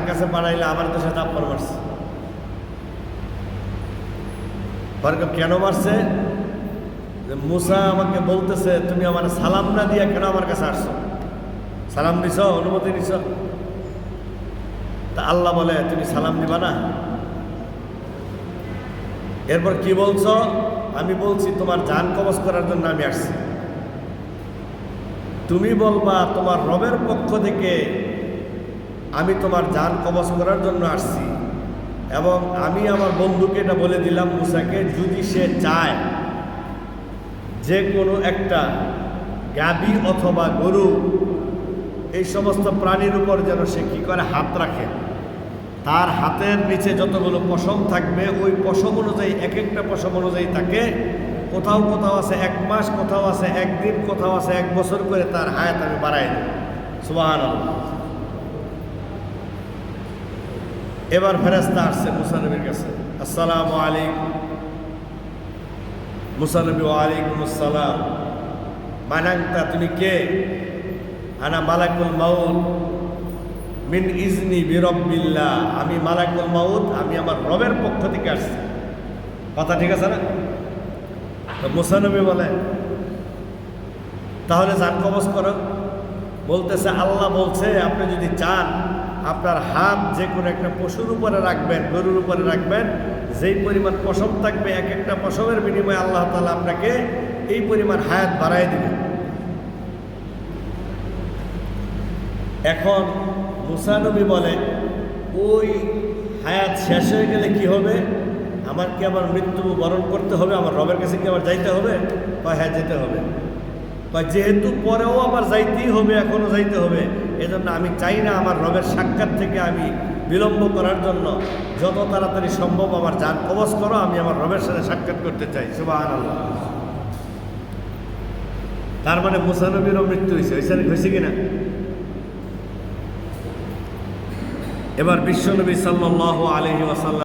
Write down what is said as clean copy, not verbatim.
কার কাছে পাঠাইলে আমার তো সে থাপ্পড় মারছে। কেন মারছে? যে মুসা আমাকে বলতেছে তুমি আমার সালাম না দিয়া কেন আমার কাছে আসছো? সালাম দিছ, অনুমতি নিছ? তা আল্লাহ বলে তুমি সালাম দিবা না? এরপর কি বলছ? আমি বলছি তোমার জান কবজ করার জন্য আমি আসছি। তুমি বলবা তোমার রবের পক্ষ থেকে আমি তোমার জান কবজ করার জন্য আসছি, এবং আমি আমার বন্ধুকে এটা বলে দিলাম মুসাকে, যদি সে চায় যে কোনো একটা গাভী অথবা গরু এই সমস্ত প্রাণীর উপর যেন সে কি করে হাত রাখে, তার হাতের নিচে যতগুলো পশম থাকবে ওই পশম অনুযায়ী এক একটা পশম অনুযায়ী তাকে কোথাও কোথাও আছে 1 মাস, কোথাও আছে 1 দিন, কোথাও আছে 1 বছর করে তার হায়াত আমি বাড়াই দিই। সুবহানাল্লাহ। এবার ফেরেশতা আসছে মুসা নবীর কাছে, আসসালামু আলাইকুম। মুসা নবী ওয়ালাইকুম আসসালাম। মানাংতা, তুমি কে? আনা মালাকুল মাউত মিন ইজনি বিরব্বিল্লাহ, আমি মালাকুল মাউত, আমি আমার রবের পক্ষ থেকে আসছি। কথা ঠিক আছে না? তো মুসা নবী বলে তাহলে জান কবজ করো। বলতেছে আল্লাহ বলছে আপনি যদি চান আপনার হাত যে কোনো একটা পশুর উপরে রাখবেন, গরুর উপরে রাখবেন, যেই পরিমাণ পশম থাকবে এক একটা পশমের বিনিময়ে আল্লাহ তাআলা আপনাকে এই পরিমাণ হায়াত বাড়ায় দিবেন। এখন মুসা নবী বলে ওই হায়াত শেষ হয়ে গেলে কি হবে? আমার কি আবার মৃত্যু বরণ করতে হবে? আমার রবের কাছে কি আবার যাইতে হবে? হ্যাঁ যেতে হবে। যেহেতু পরেও আবার যাইতেই হবে, এখনো যাইতে হবে, এজন্য আমি চাই না আমার রবের সাক্ষাৎ থেকে আমি বিলম্ব করার জন্য যত তাড়াতাড়ি সম্ভব আমার জান কবজ করো, আমি আমার রবের সাথে সাক্ষাৎ করতে চাই। সুবহানাল্লাহ। তার মানে মুসা নবীরও মৃত্যু হয়েছে কিনা? এবার বিশ্বনবী সাল্লাল্লাহু আলাইহি ওয়াসাল্লাম